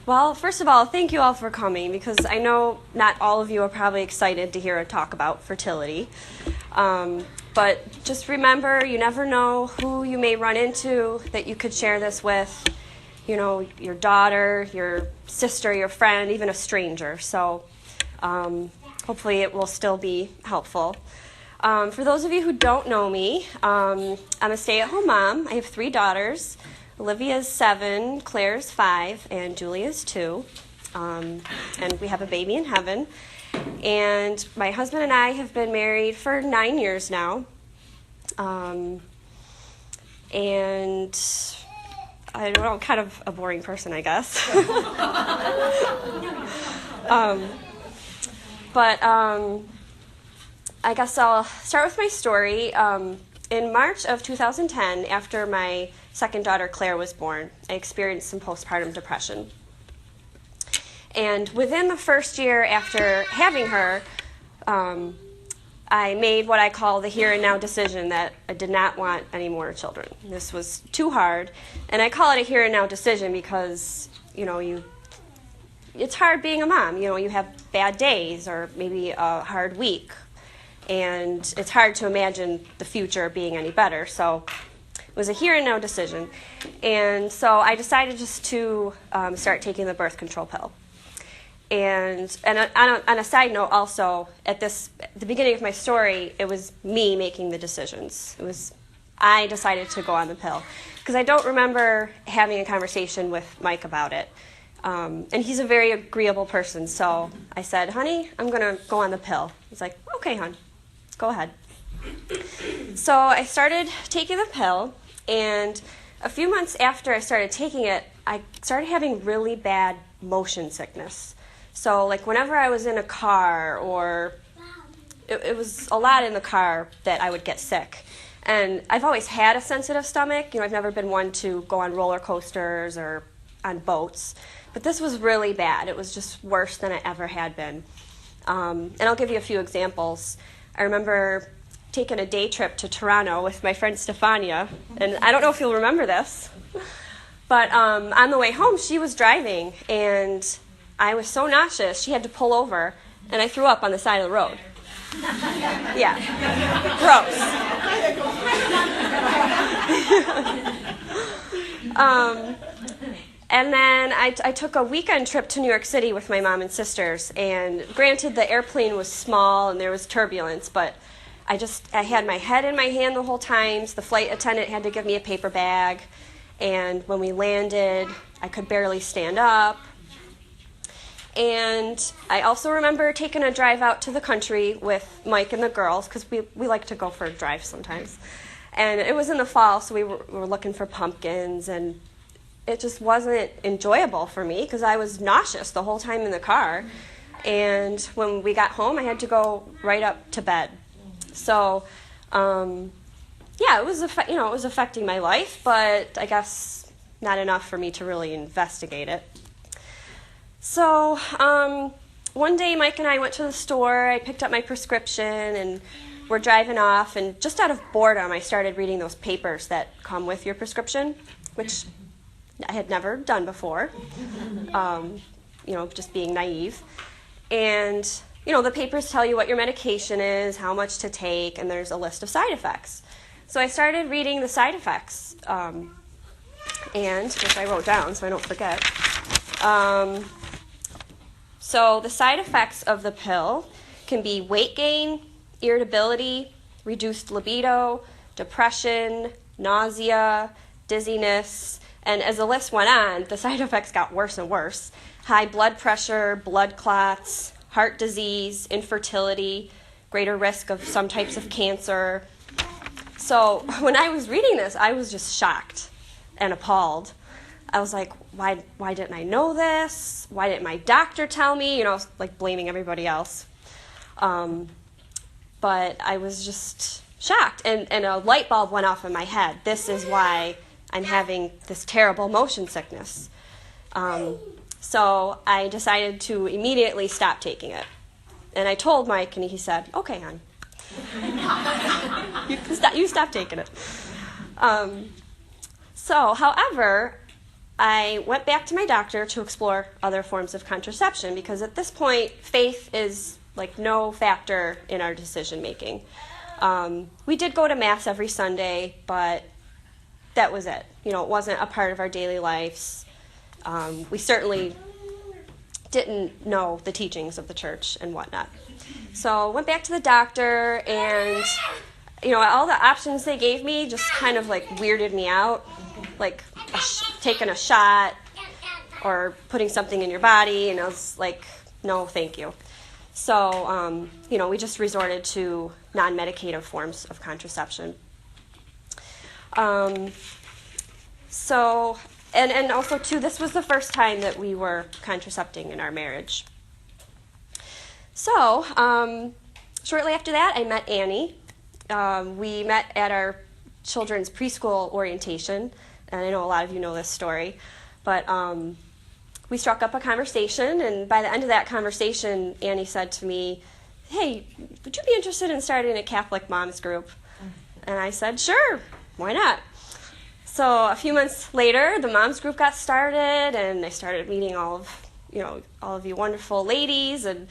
Well, first of all, thank you all for coming because I know not all of you are probably excited to hear a talk about fertility. But just remember, you never know who you may run into that you could share this with. You know, your daughter, your sister, your friend, even a stranger. So hopefully it will still be helpful. For those of you who don't know me, I'm a stay-at-home mom. I have 3 daughters. Olivia's 7, Claire's 5, and Julia's 2. And we have a baby in heaven. And my husband and I have been married for 9 years now. And I don't know, I'm kind of a boring person, I guess. I guess I'll start with my story. In March of 2010, after my second daughter, Claire, was born, I experienced some postpartum depression. And within the first year after having her, I made what I call the here and now decision that I did not want any more children. This was too hard. And I call it a here and now decision because, it's hard being a mom. You have bad days or maybe a hard week. And it's hard to imagine the future being any better. So it was a here and now decision. And so I decided just to start taking the birth control pill. And on a side note also, at the beginning of my story, it was me making the decisions. I decided to go on the pill. Because I don't remember having a conversation with Mike about it. And he's a very agreeable person. So I said, honey, I'm going to go on the pill. He's like, okay, hon, go ahead. So I started taking the pill. And a few months after I started taking it, I started having really bad motion sickness. So like whenever I was in a car or it was a lot in the car that I would get sick. And I've always had a sensitive stomach. I've never been one to go on roller coasters or on boats. But this was really bad. It was just worse than it ever had been. And I'll give you a few examples. I remember taking a day trip to Toronto with my friend Stefania. And I don't know if you'll remember this. But on the way home, she was driving. And I was so nauseous, she had to pull over. And I threw up on the side of the road. Yeah. Gross. And then I took a weekend trip to New York City with my mom and sisters. And granted, the airplane was small and there was turbulence, but I had my head in my hand the whole time. So the flight attendant had to give me a paper bag. And when we landed, I could barely stand up. And I also remember taking a drive out to the country with Mike and the girls, because we like to go for a drive sometimes. And it was in the fall, so we were looking for pumpkins, and it just wasn't enjoyable for me because I was nauseous the whole time in the car. And when we got home, I had to go right up to bed. So, it was affecting my life, but I guess not enough for me to really investigate it. So one day, Mike and I went to the store. I picked up my prescription, and we're driving off. And just out of boredom, I started reading those papers that come with your prescription, which I had never done before, just being naive. And, the papers tell you what your medication is, how much to take, and there's a list of side effects. So I started reading the side effects, which I wrote down so I don't forget. So the side effects of the pill can be weight gain, irritability, reduced libido, depression, nausea, dizziness, and as the list went on, the side effects got worse and worse. High blood pressure, blood clots, heart disease, infertility, greater risk of some types of cancer. So when I was reading this, I was just shocked and appalled. I was like, why didn't I know this? Why didn't my doctor tell me? Like blaming everybody else. But I was just shocked. And a light bulb went off in my head. This is why I'm having this terrible motion sickness. So I decided to immediately stop taking it. And I told Mike, and he said, okay, hon. you stop taking it. However, I went back to my doctor to explore other forms of contraception because at this point, faith is like no factor in our decision making. We did go to Mass every Sunday, but that was it. It wasn't a part of our daily lives. We certainly didn't know the teachings of the church and whatnot. So went back to the doctor, and all the options they gave me just kind of like weirded me out, like taking a shot or putting something in your body, and I was like, no, thank you. So we just resorted to non-medicative forms of contraception. And also, too, this was the first time that we were contracepting in our marriage. So, shortly after that, I met Annie. We met at our children's preschool orientation, and I know a lot of you know this story, but we struck up a conversation, and by the end of that conversation, Annie said to me, hey, would you be interested in starting a Catholic moms group? And I said, sure, why not? So a few months later, the moms group got started, and I started meeting all of you wonderful ladies, and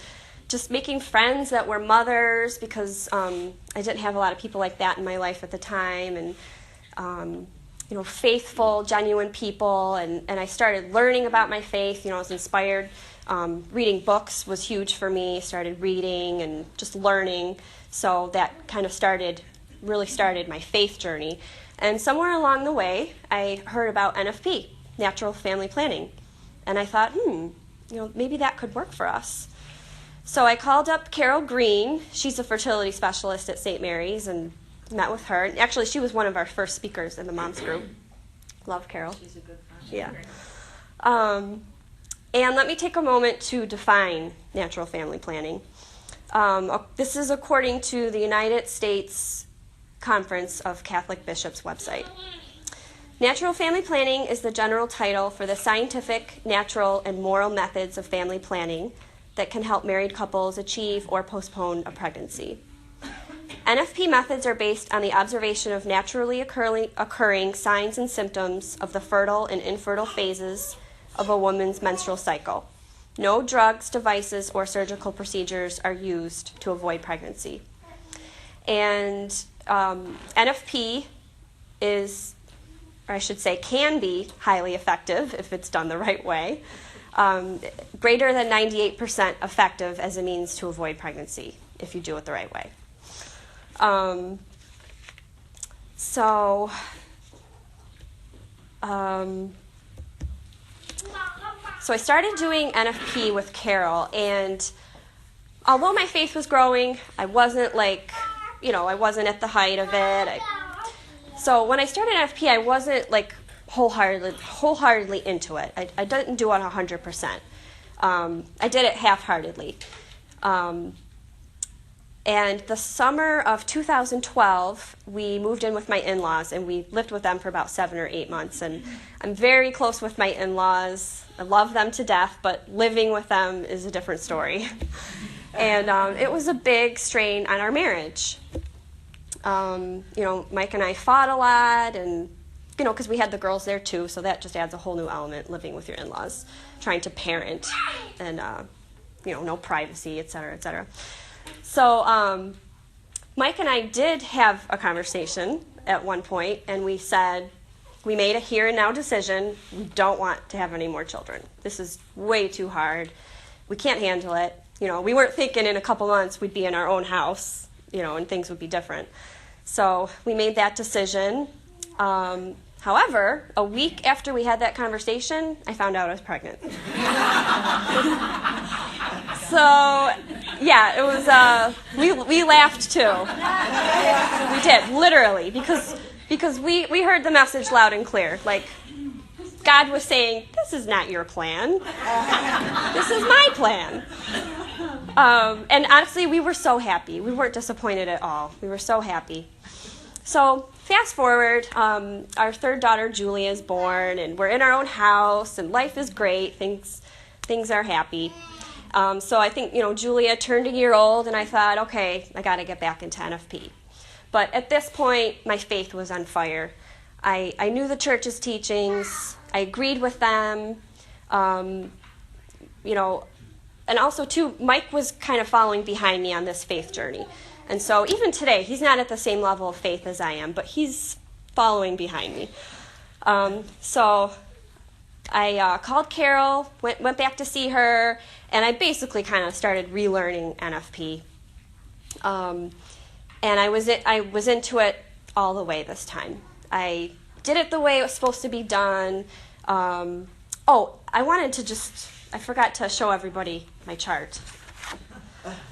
just making friends that were mothers, because I didn't have a lot of people like that in my life at the time, and faithful, genuine people, and I started learning about my faith. I was inspired. Reading books was huge for me. Started reading and just learning, so that kind of really started my faith journey. And somewhere along the way, I heard about NFP, Natural Family Planning. And I thought, maybe that could work for us. So I called up Carol Green. She's a fertility specialist at St. Mary's, and met with her. And actually, she was one of our first speakers in the moms group. Love Carol. She's a good friend. Yeah. And let me take a moment to define natural family planning. This is according to the United States Conference of Catholic Bishops website. Natural family planning is the general title for the scientific, natural, and moral methods of family planning that can help married couples achieve or postpone a pregnancy. NFP methods are based on the observation of naturally occurring signs and symptoms of the fertile and infertile phases of a woman's menstrual cycle. No drugs, devices, or surgical procedures are used to avoid pregnancy. And NFP is, or I should say, can be highly effective if it's done the right way. Greater than 98% effective as a means to avoid pregnancy if you do it the right way. So I started doing NFP with Carol, and although my faith was growing, I wasn't I wasn't at the height of it. So when I started NFP, I wasn't wholeheartedly into it. I didn't do it 100%. I did it half-heartedly. And the summer of 2012, we moved in with my in-laws, and we lived with them for about 7 or 8 months. And I'm very close with my in-laws. I love them to death, but living with them is a different story. And it was a big strain on our marriage. Mike and I fought a lot, and because we had the girls there too, so that just adds a whole new element, living with your in-laws, trying to parent, and no privacy, et cetera, et cetera. So Mike and I did have a conversation at one point, and we made a here and now decision. We don't want to have any more children. This is way too hard. We can't handle it. We weren't thinking in a couple months we'd be in our own house, and things would be different. So we made that decision. However, a week after we had that conversation, I found out I was pregnant. So, yeah, it was, we laughed too. We did, literally, because we heard the message loud and clear. God was saying, this is not your plan. This is my plan. And honestly, we were so happy. We weren't disappointed at all. We were so happy. So fast forward, our third daughter, Julia, is born, and we're in our own house, and life is great. Things are happy. So I think, Julia turned a year old, and I thought, okay, I got to get back into NFP. But at this point, my faith was on fire. I knew the church's teachings. I agreed with them. And also, too, Mike was kind of following behind me on this faith journey. And so even today, he's not at the same level of faith as I am, but he's following behind me. So I called Carol, went back to see her, and I basically kind of started relearning NFP. And I was into it all the way this time. I did it the way it was supposed to be done. I forgot to show everybody my chart.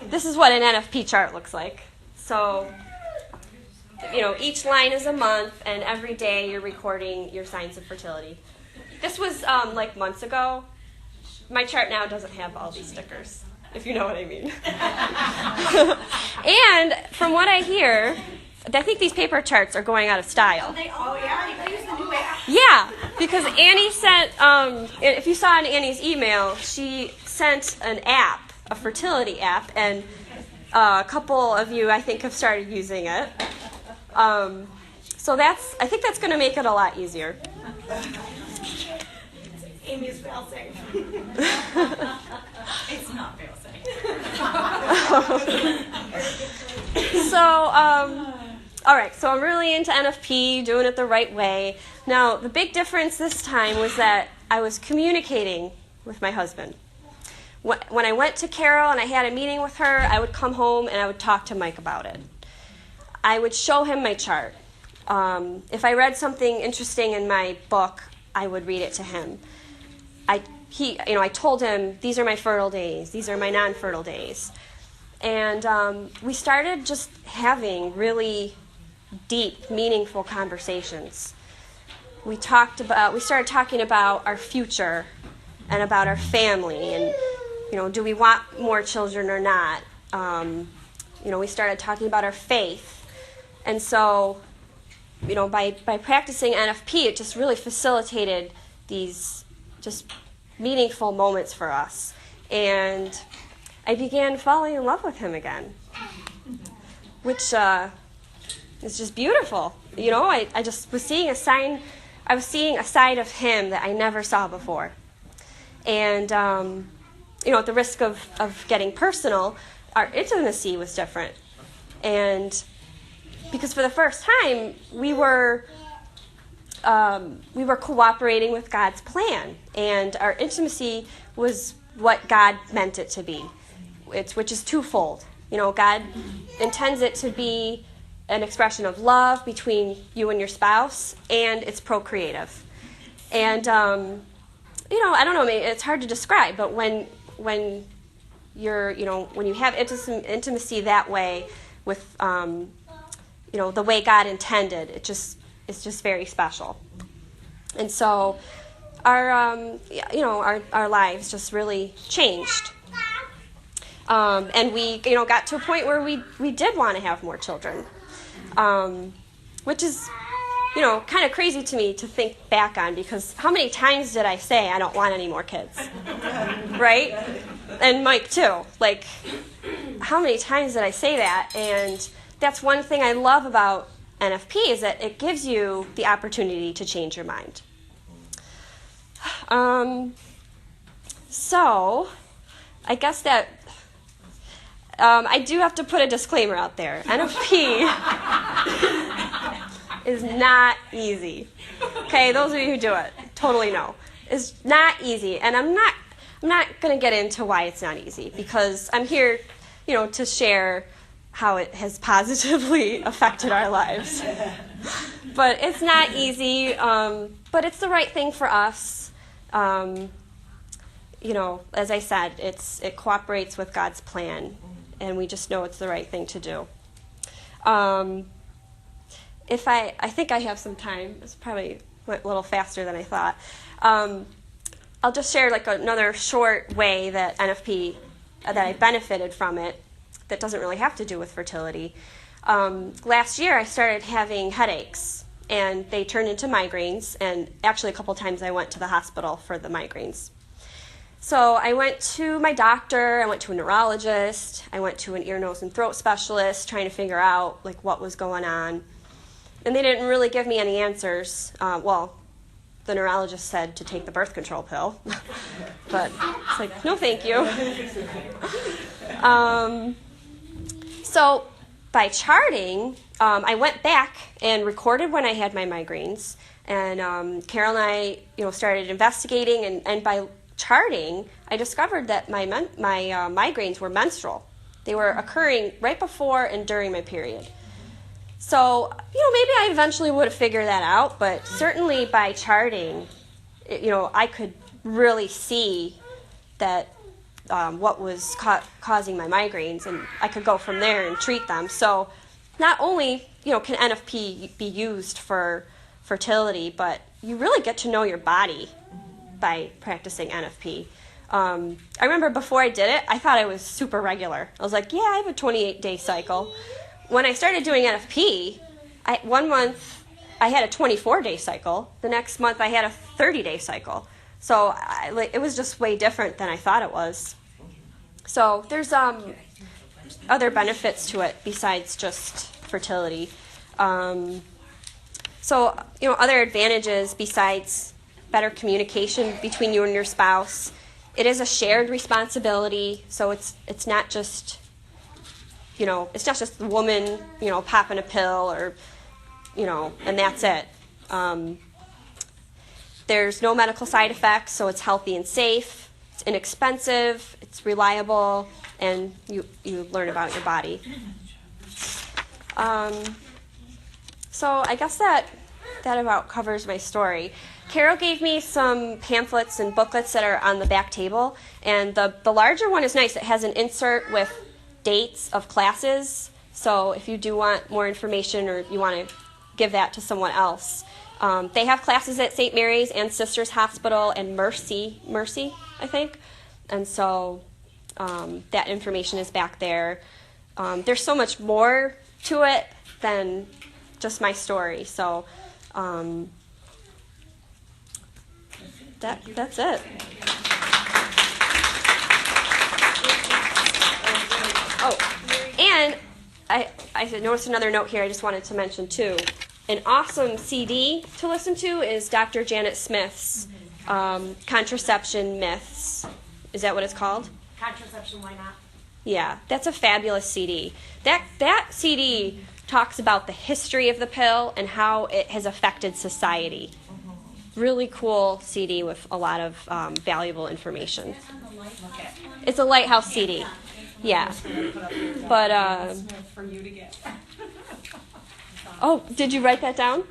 This is what an NFP chart looks like. So, each line is a month, and every day you're recording your signs of fertility. This was like months ago. My chart now doesn't have all these stickers, if you know what I mean. And from what I hear, I think these paper charts are going out of style. Yeah, because Annie sent, if you saw in Annie's email, she sent an app, a fertility app, and a couple of you, I think, have started using it. So I think that's going to make it a lot easier. Amy's fail-safe. It's not fail-safe. All right, so I'm really into NFP, doing it the right way. Now, the big difference this time was that I was communicating with my husband. When I went to Carol and I had a meeting with her, I would come home and I would talk to Mike about it. I would show him my chart. If I read something interesting in my book, I would read it to him. I told him, these are my fertile days, these are my non-fertile days. And we started just having really deep, meaningful conversations. We started talking about our future and about our family and, do we want more children or not? We started talking about our faith. And so, by practicing NFP, it just really facilitated these just meaningful moments for us. And I began falling in love with him again, which is just beautiful. I just was seeing I was seeing a side of him that I never saw before. And, at the risk of getting personal, our intimacy was different. And because for the first time, we were cooperating with God's plan, and our intimacy was what God meant it to be, which is twofold. God intends it to be an expression of love between you and your spouse, and it's procreative. And I don't know, maybe it's hard to describe, but when you're, when you have intimacy that way with the way God intended, it's just very special. And so our lives just really changed. And we got to a point where we did want to have more children, which is kind of crazy to me to think back on, because how many times did I say I don't want any more kids? Right? And Mike too. Like, how many times did I say that? And that's one thing I love about NFP, is that it gives you the opportunity to change your mind. So I guess that I do have to put a disclaimer out there. NFP is not easy. Okay, those of you who do it totally know. It's not easy, and I'm not going to get into why it's not easy, because I'm here, to share how it has positively affected our lives. But it's not easy, but it's the right thing for us. As I said, it cooperates with God's plan, and we just know it's the right thing to do. I think I have some time. It's probably went a little faster than I thought. I'll just share another short way that NFP, that I benefited from it, that doesn't really have to do with fertility. Last year I started having headaches, and they turned into migraines, and actually a couple times I went to the hospital for the migraines. So I went to my doctor, I went to a neurologist, I went to an ear, nose, and throat specialist, trying to figure out what was going on. And they didn't really give me any answers. Well, the neurologist said to take the birth control pill. But it's like, no thank you. So by charting, I went back and recorded when I had my migraines. And Carol and I, started investigating. And by charting, I discovered that my migraines were menstrual. They were occurring right before and during my period. So, maybe I eventually would have figured that out, but certainly by charting, I could really see that what was causing my migraines, and I could go from there and treat them. So not only, can NFP be used for fertility, but you really get to know your body by practicing NFP. I remember before I did it, I thought I was super regular. I was like, yeah, I have a 28-day cycle. When I started doing NFP, 1 month I had a 24-day cycle. The next month I had a 30-day cycle. So it was just way different than I thought it was. So there's other benefits to it besides just fertility. Other advantages besides better communication between you and your spouse. It is a shared responsibility, so it's not just it's not just the woman, popping a pill or, and that's it. There's no medical side effects, so it's healthy and safe. It's inexpensive, it's reliable, and you learn about your body. So I guess that about covers my story. Carol gave me some pamphlets and booklets that are on the back table, and the larger one is nice. It has an insert with dates of classes, so if you do want more information or you want to give that to someone else. They have classes at St. Mary's and Sisters Hospital and Mercy, I think. And so that information is back there. There's so much more to it than just my story. So that's it. Oh, and I noticed another note here I just wanted to mention too. An awesome CD to listen to is Dr. Janet Smith's Contraception Myths. Is that what it's called? Contraception, why not? Yeah, that's a fabulous CD. That CD talks about the history of the pill and how it has affected society. Really cool CD with a lot of valuable information. It's a Lighthouse CD. Yeah. But, For you to get. oh, did you write that down?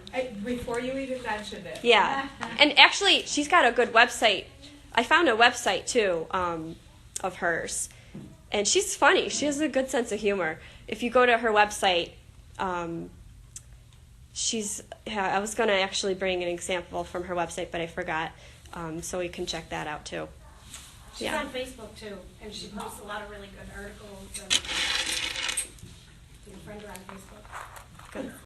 Before you even mentioned it. Yeah. And actually, she's got a good website. I found a website, too, of hers. And she's funny. She has a good sense of humor. If you go to her website, I was going to actually bring an example from her website, but I forgot. So you can check that out, too. She's on Facebook, too, and she posts a lot of really good articles. And you can friend her on Facebook. Good.